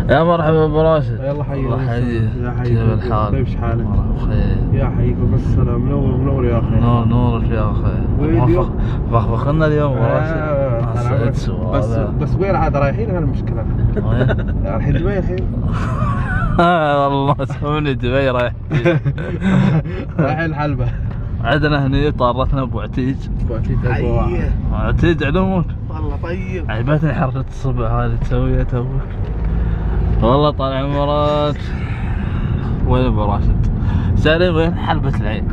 يا مرحبا ابو راشد. يلا حي الله يحييك. يا حي. كيف الحال؟ كيف حالك؟ بخير. يا حيكم السلام. منور يا اخي. نورك يا اخي. فخفخنا اليوم ابو راشد. بس وين عاد رايحين هالمشكلة؟ الحين دبي الحين. والله سووني دبي رايحين. رايحين الحلبة. عندنا هني طارتنا ابو عتيج. حيه. عتيج علومك. والله طيب. عجبتني حركة الصبح هذه تسويها توك. والله طال عمرك. وين ابو راشد؟ سارين وين؟ حلبة العين.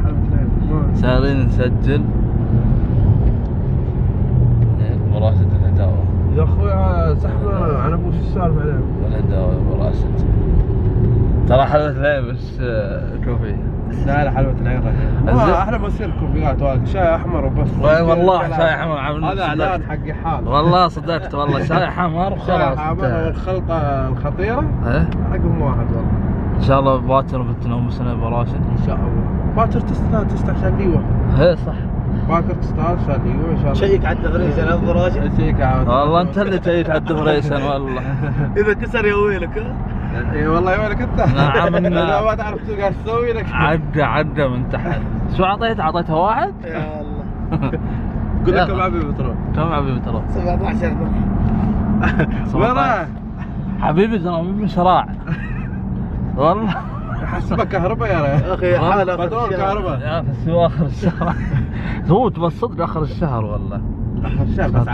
سارين نسجل. ابو راشد الهداوة. يا اخوي زحمة على ابوش السالفة عليهم. الهداوة ابو راشد. ترى حلبة العين بس كوفي. لا حلوة العين رهيب. احنا بنصير كوفيات واقف شاي احمر وبس. والله شاي احمر عامل. هذا اعلان حق حال. والله صدقت والله شاي حمر وخلاص. شاي حمر والخلطة الخطيرة. ايه رقم واحد والله. ان شاء الله باكر بتنوم سنة ابو راشد. ان شاء الله. باكر تستعشى ليوه. ايه صح. باكر تستعشى ليوه ان شاء الله. شيك على الدغريسة ابو راشد. شيك على. والله انت اللي تجيك على الدغريسن والله. اذا كسر يا ويلك. اي والله يا ويلك انت. نعم. اذا ما تعرف شو قاعد تسوي لك. عدى من تحت. شو اعطيتها واحد؟ يا الله. قول لك كم عبي بترول. كم عبي بترول؟ 17 وين رايح؟ حبيبي ترى من شراع. والله حسبك كهرباء يا ريال. اخي حالة بترول كهرباء. يا اخي سوى اخر الشهر. هو تبسط اخر الشهر والله. اخر الشهر بس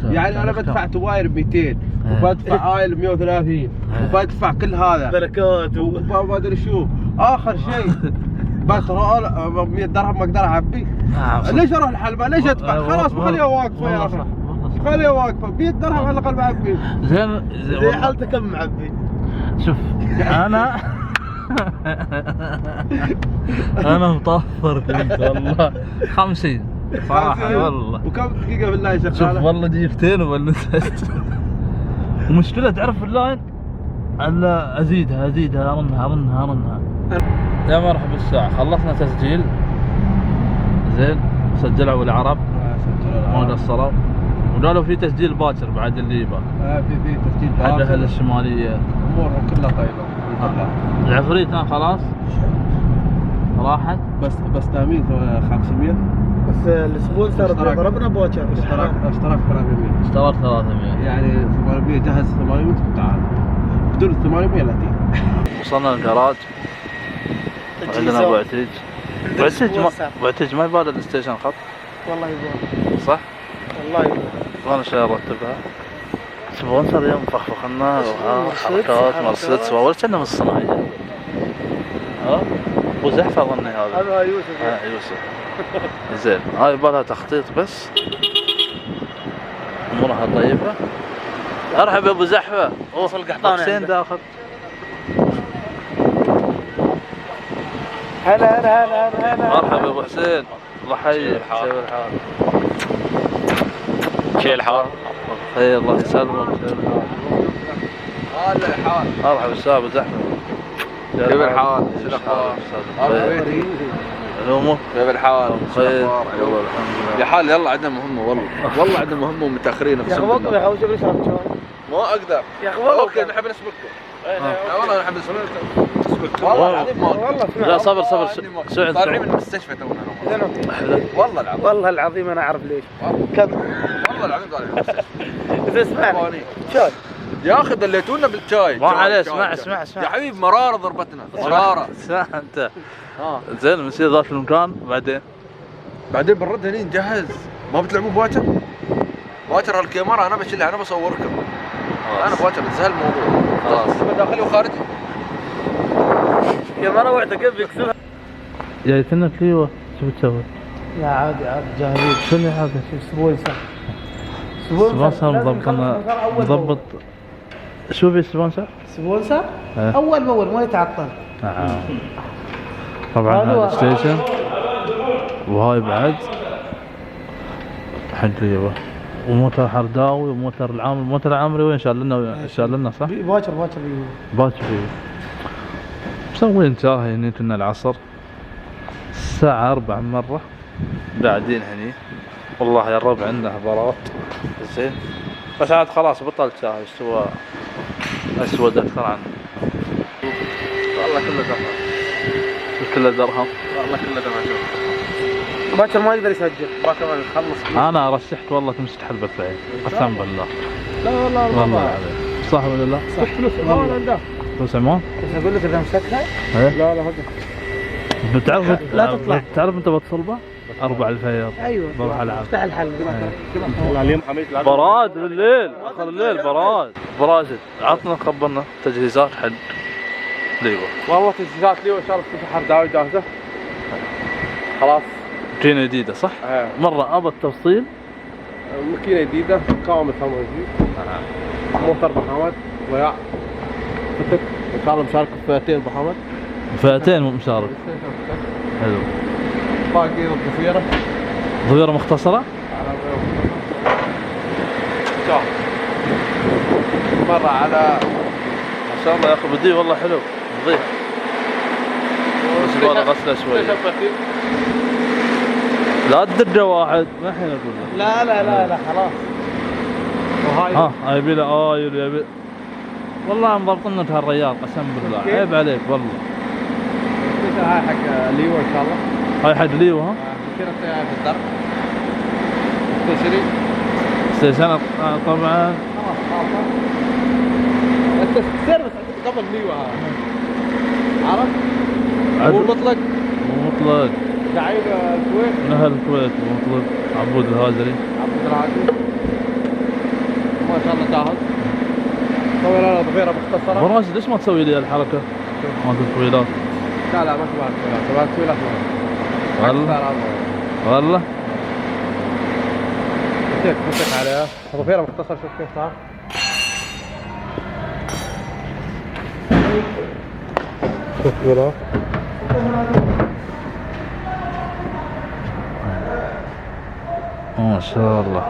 يعني انا بدفع تواير 200 وبدفع آيل 130 وبدفع كل هذا بركات وما ادري شو اخر شيء بترول 100 درهم ما اقدر اعبي. ليش اروح الحلبة؟ ليش ادفع؟ خلاص خليها واقفة يا اخي. خليها واقفة 100 درهم على الاقل بعبي. زي حالتك كم معبي؟ شوف انا انا مطفر كنت والله 50 صراحة والله. وكم دقيقة بالله شغالة؟ شوف والله دقيقتين وبلشت. ومشكلة تعرف اللاين الا ازيدها ارنها. يا مرحبا الساعة خلصنا تسجيل. زين سجلوا العرب ما قصروا وقالوا في تسجيل باكر بعد اللي يبغى. في تسجيل باكر. حق اهل الشمالية امورهم كلها طيبة. العفريت خلاص راحت. بس تامين 500. بس السبونسر ضربنا بوتشر. اشتراك 300. اشترك 300 يعني 800 جهز 800 تعال بدون 800 لا تيجي. وصلنا الجراج. عندنا ابو عتيج. ابو عتيج ما يبغى الستيشن خط. والله يبغى. صح؟ والله يبغى. وانا شي ارتبها. سبونسر يوم فخفخنا حركات مرسيدس ولا كنا من الصناعية. ها؟ ابو زحفة اظني هذا. هذا يوسف. يوسف. زين هاي يبغى تخطيط بس. امورها طيبة. ارحب يا ابو زحفة. وصل القحطان حسين داخل. هلا مرحبا يا ابو حسين. الله يحييك. كيف الحال؟ كيف الحال؟ خير الله يسلمك. هلا الحال. مرحبا استاذ ابو زحفة. كيف الحال؟ شو الاخبار؟ الامور كيف الحال؟ خير والله الحمد لله. يا حال يلا عندنا مهمة والله عندنا مهمة ومتأخرين يا اقسم اخي وقف بالله. يا اخي وش بيسوي؟ ما اقدر. يا اخي وقف. اوكي نحب نسبقكم. والله نحب نسبقكم. والله العظيم ما والله لا صبر سعد طالعين من المستشفى تونا. والله العظيم. والله العظيم انا اعرف ليش. كم؟ والله العظيم طالعين من المستشفى. اذا اسمعني شوي يا اخي دليتونا بالشاي. ما عليه اسمع يا حبيبي مرارة ضربتنا مرارة. اسمع انت. زين بنصير ذاك المكان بعدين بنرد هني نجهز. ما بتلعبون باكر؟ باكر هالكاميرا انا بشيلها انا بصوركم. انا باكر انتهى الموضوع. خلاص داخلي وخارجي. يا مرة وعدة كيف بيكسرها؟ جاي لنا كليوه شو بتسوي؟ يا عادي جاهزين. شنو هذا؟ سبونسر. سبونسر مضبط. شو في سبونسر؟ سبونسر؟ اول باول ما يتعطل. طبعا هذا ستيشن وهاي بعد حق ليوه وموتر حرداوي وموتر العامري. موتر العامري وين شال لنا صح؟ باكر فيه. مسوين شاهي هني كنا العصر الساعة 4 مرة قاعدين هني. والله يا الربع عنده حضارات. زين بس عاد خلاص بطل شاهي استوى اسود اكثر عنه. والله كله درهم. كله درهم. والله كله درهم. باكر ما يقدر يسجل، باكر ما يخلص. انا رشحت والله تمشي تحل بالفعل قسم بالله. لا والله والله العظيم. صح ولا لا؟ صح. فلوس عمان عنده. فلوس عمان؟ بس اقول لك اذا مسكها لا لا هذا. بتعرف لا تطلع. تعرف انت بتصلبه؟ 4 الفياض. ايوه بروح العب. افتح الحل. والله اليوم خميس براد بالليل، اخر الليل براد. براشد عطنا خبرنا تجهيزات حد ليوه. والله تجهيزات لي وان شاء الله تفتح داوي جاهزه. خلاص. ماكينة جديدة صح؟ مرة ابى التفصيل. ماكينة جديدة كامل ثمن جديد. موتر بحمد ضياع. فتك ان شاء الله مشارك بفئتين بحمد. فئتين مشارك. حلو. باقي الضفيرة. ضفيرة مختصرة؟ شوف. مرة على ما شاء الله يا اخي بدي والله حلو نظيف. بس يبغى غسله شوي. لا تدرجه واحد ما الحين اقول لك. لا لا لا لا خلاص. وهاي يبي له يبي والله مضبطنا بهالرياض قسم بالله عيب عليك والله. هاي حق ليو ان شاء الله. هاي حق ليو ها؟ ماكينة طيارة في الدرب. تشري. ستيشن طبعا. خلاص خلاص. انت سيرفس قبل ليو عرفت؟ هو مطلق. مطلق. دعيب الكويت. من اهل الكويت مطلق. عبود الهازري. عبود الهازري. ما شاء الله جاهز. سوي لنا ضفيرة مختصرة. براشد ليش ما تسوي لي الحركة؟ مالت الطويلات. لا لا ما تبغى الطويلات، تبغى الطويلات والله. والله. مسك عليها ضفيرة مختصرة. شوف كيف صار. شوف ولا ما شاء الله.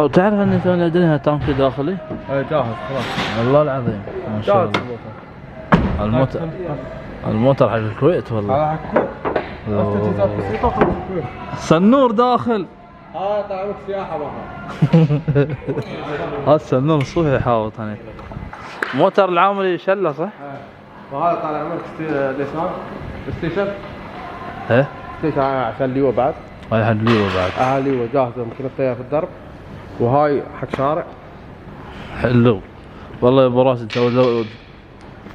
تعرف اني تو لديها تانك داخلي؟ اي جاهز خلاص. والله العظيم ما شاء الله. الموتر حق الكويت والله. هذا حق الكويت. تجهيزات بسيطة وخلص الكويت. سنور داخل. طعمك سياحة معها. هذا السنور الصوفي يحاوط هني. موتر العاملي شله صح؟ وهذا طالع منك لسان ستيشن. ايه ستيشن عشان ليوه بعد. هاي حق ليوه بعد. ليوه جاهزة ماكينة طيارة في الدرب. وهاي حق شارع. حلو والله يا ابو راشد لو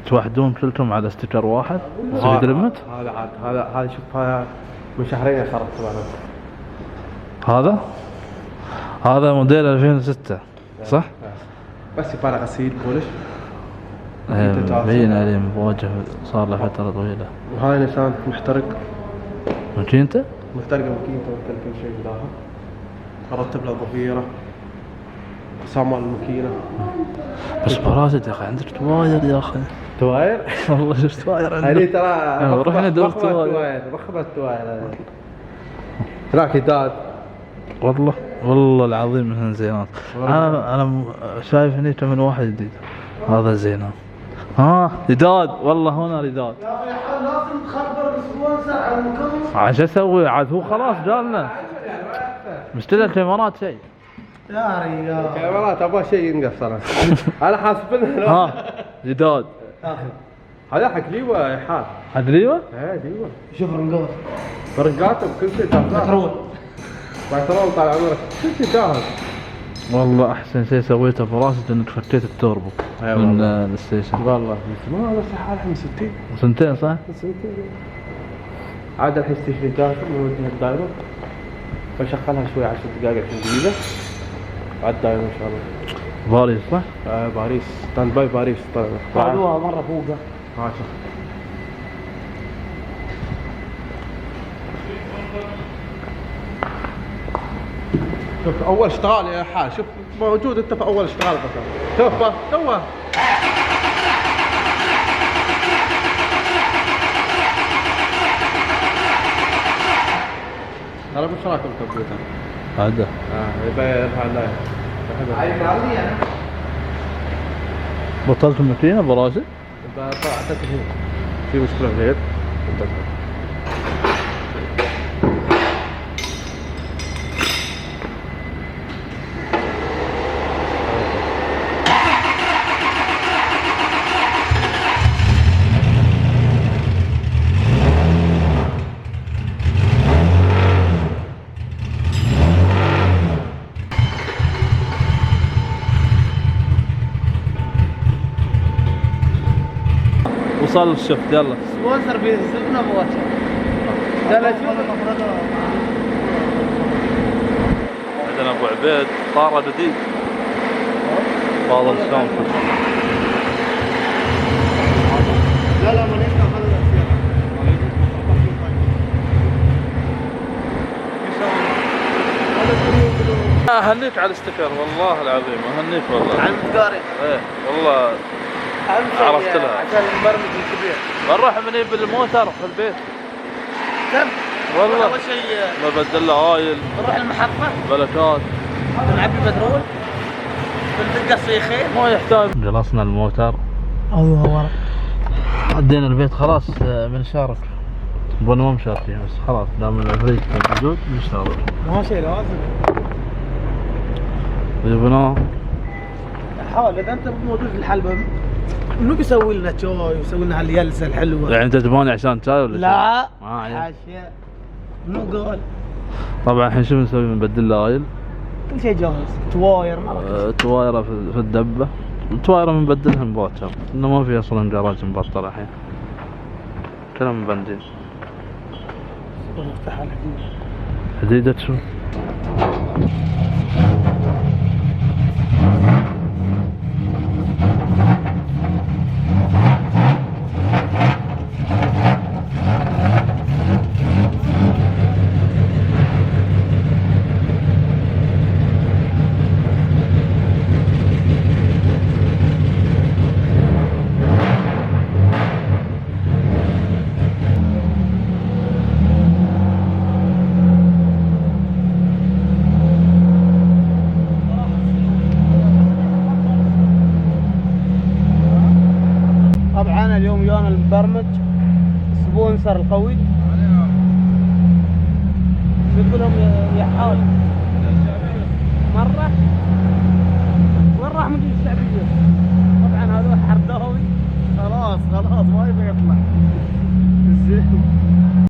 توحدون كلكم على ستيكر واحد سبيد ليمت. هذا عاد هذا شوف هذا من شهرين صارت طبعا. هذا موديل 2006 صح؟ بس يبغى غسيل بولش. باين عليه مواجه صار له فترة طويلة. وهاي نيسان محترق. ماكينته؟ محترقة ماكينته كل شيء داخل. رتب له ضفيرة. صامل الماكينة. بس براشد يا اخي عندك تواير يا اخي. تواير؟ والله شفت تواير عندك. هذه ترى رحنا دور تواير. رخبة التواير. هناك داد. والله العظيم من زينات. انا شايف هني من واحد جديد. هذا زينات. رداد والله هنا رداد. يا اخي لازم تخبر السبونسر عن المكون. عشان اسوي عاد هو خلاص جالنا. مشتري الكاميرات شيء. يا رجال كاميرات ابغى شيء ينقص انا. انا حاسبنها. رداد. هذا حق ليوه يا حال. حق ليوه؟ ايه ليوه. شوف رنقوط. برقاته بكل شيء جاهز. بترول طال عمرك كل شيء جاهز. والله احسن شيء سويته براسي انك فكيت التوربو من الستيشن. والله ما هذا صح الحين 60 سنتين صح؟ سنتين. عاد الحين ستيشن جاهز نوديها الدايرة. بشغلها شوي 10 دقائق 20 دقيقة. على الدايرة ان شاء الله. باريس صح؟ باريس ستاند باي باريس طلع. طلعوها مرة فوقها. ماشي. شوف اول اشتغال يا حال. شوف موجود انت في اول اشتغال بس. شوف توه. ترى مش راكب الكمبيوتر هذا يبي يرفع اللايف. بطلت الماكينة براسي؟ اعتقد في مشكلة في اليد. وصل الشفت يلا. سبونسر بيهزمنا بواتش. لا لا شوف عندنا ابو عبيد طاره جديد. فاضل شلون؟ لا لا ما نقدر خلنا اهنيك على الاستكر والله العظيم اهنيك والله. عن متقارن. ايه والله عرفت لها عشان المبرمج الكبير. بنروح بنجيب الموتر في البيت. كم؟ والله اول شيء ببدل له اويل نروح المحطة بلكات نعبي بترول بندق الصيخين. ما يحتاج. جلسنا الموتر ايوه ورا. عدينا البيت خلاص بنشارك. بنا ما مشاركين بس خلاص دام العفريت موجود بنشارك. ما شيء لازم. جبناه. حاول اذا انت موجود في الحلبة منو بيسوي لنا شاي ويسوي لنا هاليلسه الحلوه؟ يعني انت تبوني عشان شاي ولا لا شاي؟ يعني. حاشا منو قال؟ طبعا الحين شو بنسوي؟ بنبدل له اويل. كل شيء جاهز. تواير ما توايره في الدبه. التوايره بنبدلهم باكر انه ما في اصلا جراج مبطل الحين. كلام بنزين. مفتاح الحديد. حديدة شو؟ طبعا اليوم يانا المبرمج سبونسر القوي. يقول لهم يحاول مرة